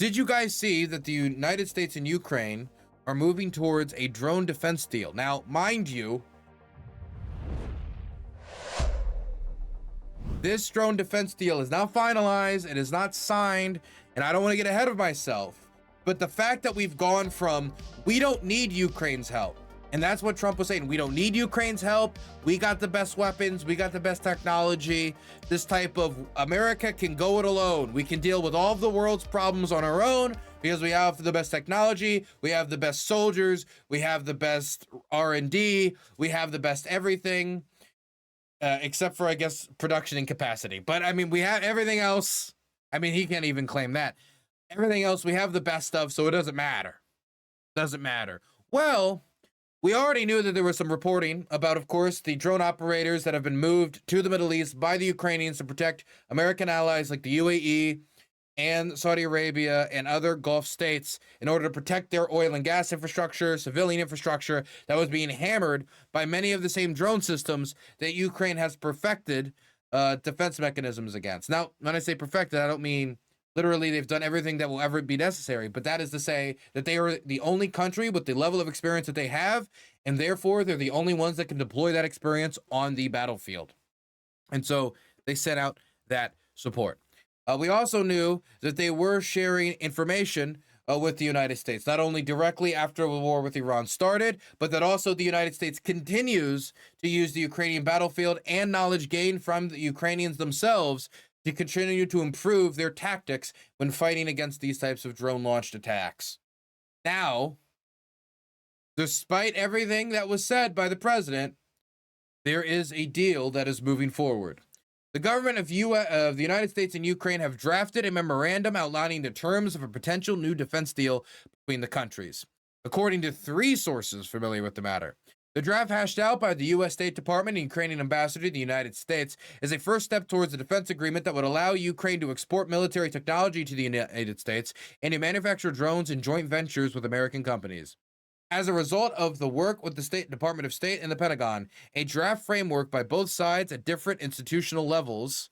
Did you guys see that the United States and Ukraine are moving towards a drone defense deal? Now, mind you, this drone defense deal is not finalized, it is not signed, and I don't want to get ahead of myself. But the fact that we've gone from, we don't need Ukraine's help, and that's what Trump was saying, we don't need Ukraine's help, we got the best weapons, we got the best technology, this type of America can go it alone, we can deal with all of the world's problems on our own because we have the best technology, we have the best soldiers, we have the best R&D, we have the best everything. Except for, I guess, production and capacity. But, I mean, we have everything else. I mean, he can't even claim that. Everything else, we have the best of, so it doesn't matter. Doesn't matter. Well, we already knew that there was some reporting about, of course, the drone operators that have been moved to the Middle East by the Ukrainians to protect American allies like the UAE and Saudi Arabia and other Gulf states in order to protect their oil and gas infrastructure, civilian infrastructure that was being hammered by many of the same drone systems that Ukraine has perfected defense mechanisms against. Now, when I say perfected, I don't mean literally they've done everything that will ever be necessary, but that is to say that they are the only country with the level of experience that they have, and therefore they're the only ones that can deploy that experience on the battlefield. And so they set out that support. We also knew that they were sharing information with the United States, not only directly after the war with Iran started, but that also the United States continues to use the Ukrainian battlefield and knowledge gained from the Ukrainians themselves to continue to improve their tactics when fighting against these types of drone-launched attacks. Now, despite everything that was said by the president, there is a deal that is moving forward. The government of the United States and Ukraine have drafted a memorandum outlining the terms of a potential new defense deal between the countries, according to 3 sources familiar with the matter. The draft hashed out by the U.S. State Department and Ukrainian ambassador to the United States is a first step towards a defense agreement that would allow Ukraine to export military technology to the United States and to manufacture drones in joint ventures with American companies. As a result of the work with the State Department of State and the Pentagon, a draft framework by both sides at different institutional levels,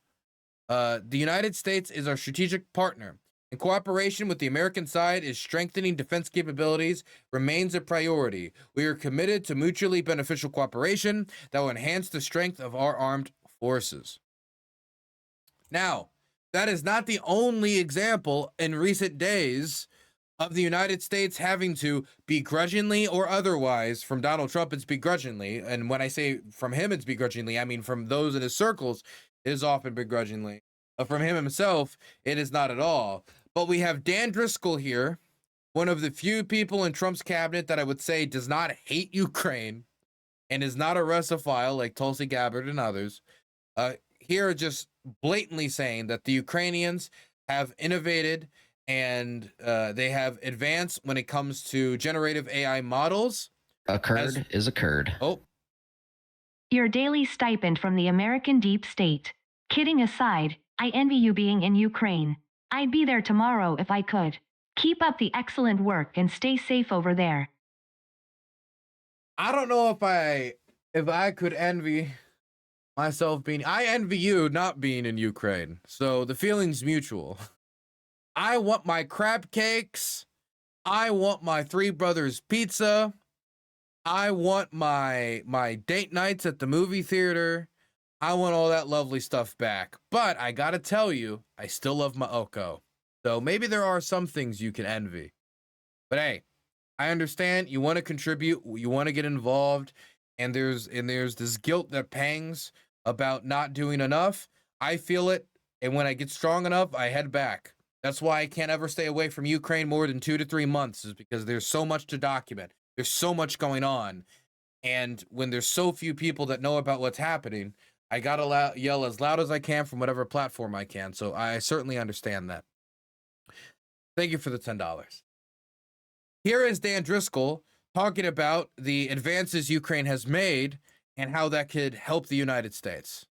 the United States is our strategic partner. In cooperation with the American side is strengthening defense capabilities remains a priority. We are committed to mutually beneficial cooperation that will enhance the strength of our armed forces. Now, that is not the only example in recent days of the United States having to begrudgingly or otherwise, from Donald Trump, it's begrudgingly. And when I say from him, it's begrudgingly, I mean from those in his circles, it is often begrudgingly. But from him himself, it is not at all. But we have Dan Driscoll here, one of the few people in Trump's cabinet that I would say does not hate Ukraine and is not a Russophile like Tulsi Gabbard and others, here just blatantly saying that the Ukrainians have innovated and they have advanced when it comes to generative AI models. A curd is a curd. Oh. Your daily stipend from the American deep state. Kidding aside, I envy you being in Ukraine. I'd be there tomorrow if I could. Keep up the excellent work and stay safe over there. I don't know if I could envy myself being, I envy you not being in Ukraine. So the feeling's mutual. I want my crab cakes. I want my Three Brothers pizza. I want my date nights at the movie theater. I want all that lovely stuff back. But I gotta tell you, I still love my Oko. So maybe there are some things you can envy. But hey, I understand you want to contribute, you want to get involved, and there's this guilt that pangs about not doing enough. I feel it, and when I get strong enough, I head back. That's why I can't ever stay away from Ukraine more than 2 to 3 months, is because there's so much to document. There's so much going on. And when there's so few people that know about what's happening, I gotta yell as loud as I can from whatever platform I can. So I certainly understand that. Thank you for the $10. Here is Dan Driscoll talking about the advances Ukraine has made and how that could help the United States.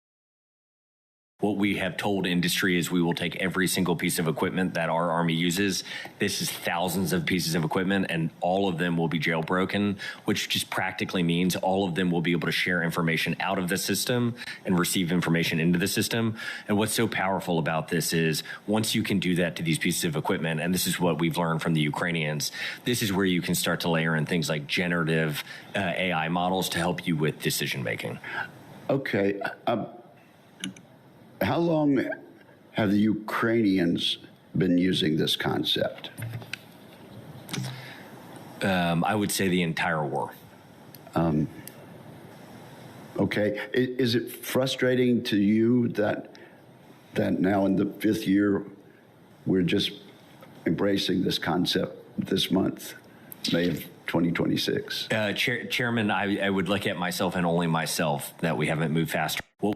What we have told industry is we will take every single piece of equipment that our Army uses. This is thousands of pieces of equipment, and all of them will be jailbroken, which just practically means all of them will be able to share information out of the system and receive information into the system. And what's so powerful about this is once you can do that to these pieces of equipment, and this is what we've learned from the Ukrainians, this is where you can start to layer in things like generative AI models to help you with decision making. Okay. How long have the Ukrainians been using this concept? I would say the entire war. Okay. Is it frustrating to you that now in the 5th year, we're just embracing this concept this month, May of 2026? Chairman, I would look at myself and only myself that we haven't moved faster. Well,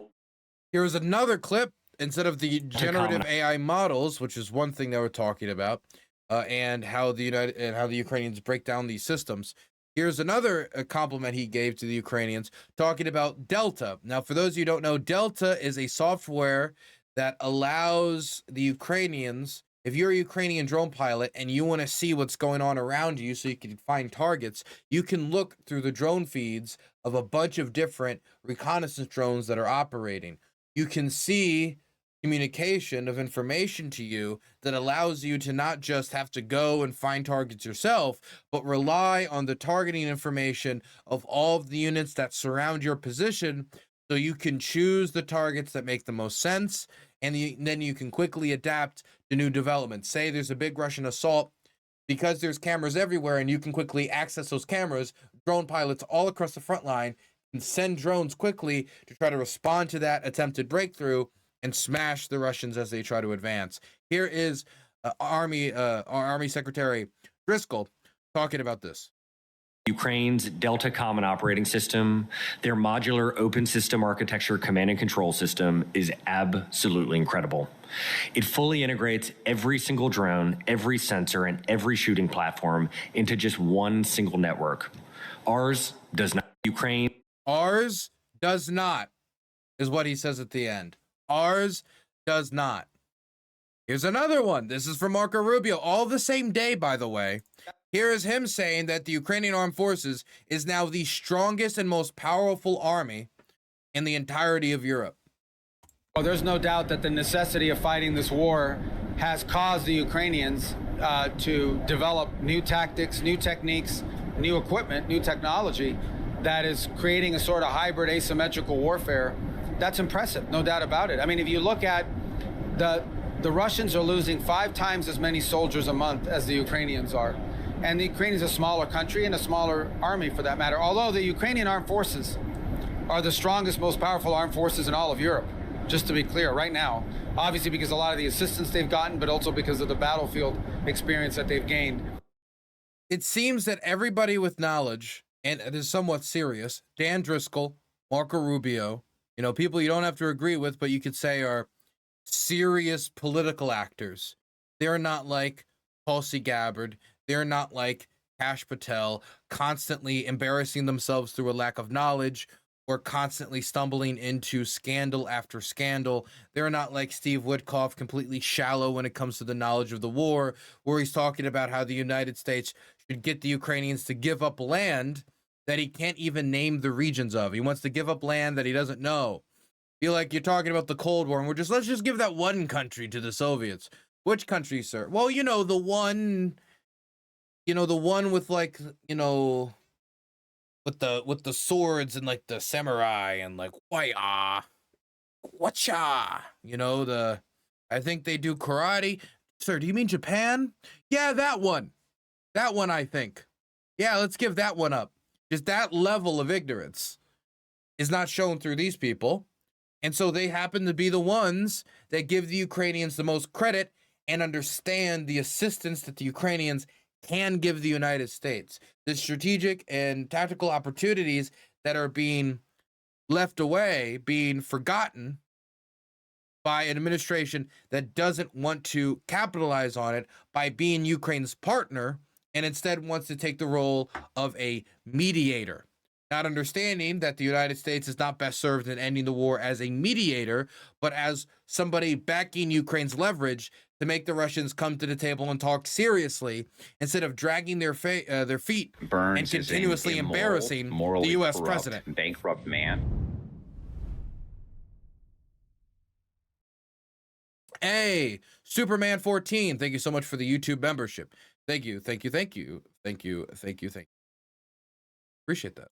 Here's another clip. Instead of the generative AI models, which is one thing that we're talking about, and how the Ukrainians break down these systems. Here's another compliment he gave to the Ukrainians, talking about Delta. Now, for those of you who don't know, Delta is a software that allows the Ukrainians, if you're a Ukrainian drone pilot and you want to see what's going on around you so you can find targets, you can look through the drone feeds of a bunch of different reconnaissance drones that are operating. You can see communication of information to you that allows you to not just have to go and find targets yourself, but rely on the targeting information of all of the units that surround your position so you can choose the targets that make the most sense, and then you can quickly adapt to new developments. Say there's a big Russian assault, because there's cameras everywhere and you can quickly access those cameras, drone pilots all across the front line can send drones quickly to try to respond to that attempted breakthrough and smash the Russians as they try to advance. Here is our Army Secretary Driscoll talking about this. Ukraine's Delta Common Operating System, their modular open system architecture command and control system is absolutely incredible. It fully integrates every single drone, every sensor, and every shooting platform into just one single network. Ours does not. Ours does not, is what he says at the end. Ours does not. Here's another one. This is from Marco Rubio, all the same day, by the way. Here is him saying that the Ukrainian Armed Forces is now the strongest and most powerful army in the entirety of Europe. Well, there's no doubt that the necessity of fighting this war has caused the Ukrainians to develop new tactics, new techniques, new equipment, new technology that is creating a sort of hybrid asymmetrical warfare. That's impressive, no doubt about it. I mean, if you look at the Russians are losing 5 times as many soldiers a month as the Ukrainians are. And the Ukraine is a smaller country and a smaller army for that matter. Although the Ukrainian armed forces are the strongest, most powerful armed forces in all of Europe, just to be clear right now. Obviously because a lot of the assistance they've gotten, but also because of the battlefield experience that they've gained. It seems that everybody with knowledge, and it is somewhat serious, Dan Driscoll, Marco Rubio, you know, people you don't have to agree with, but you could say are serious political actors. They're not like Tulsi Gabbard. They're not like Kash Patel, constantly embarrassing themselves through a lack of knowledge or constantly stumbling into scandal after scandal. They're not like Steve Witkoff, completely shallow when it comes to the knowledge of the war, where he's talking about how the United States should get the Ukrainians to give up land that he can't even name the regions of. He wants to give up land that he doesn't know. Feel like you're talking about the Cold War, and let's just give that one country to the Soviets. Which country, sir? Well, you know, the one with like, you know, with the swords and like the samurai and like whatcha, you know, I think they do karate. Sir, do you mean Japan? Yeah, that one, I think. Yeah, let's give that one up. Just that level of ignorance is not shown through these people. And so they happen to be the ones that give the Ukrainians the most credit and understand the assistance that the Ukrainians can give the United States. The strategic and tactical opportunities that are being left away, being forgotten by an administration that doesn't want to capitalize on it by being Ukraine's partner and instead wants to take the role of a mediator. not understanding that the United States is not best served in ending the war as a mediator, but as somebody backing Ukraine's leverage to make the Russians come to the table and talk seriously instead of dragging their feet Burns and continuously is an immoral, embarrassing morally the U.S. corrupt, president. bankrupt man. Hey, Superman 14, thank you so much for the YouTube membership. Thank you, thank you, thank you, thank you, thank you, thank you. Appreciate that.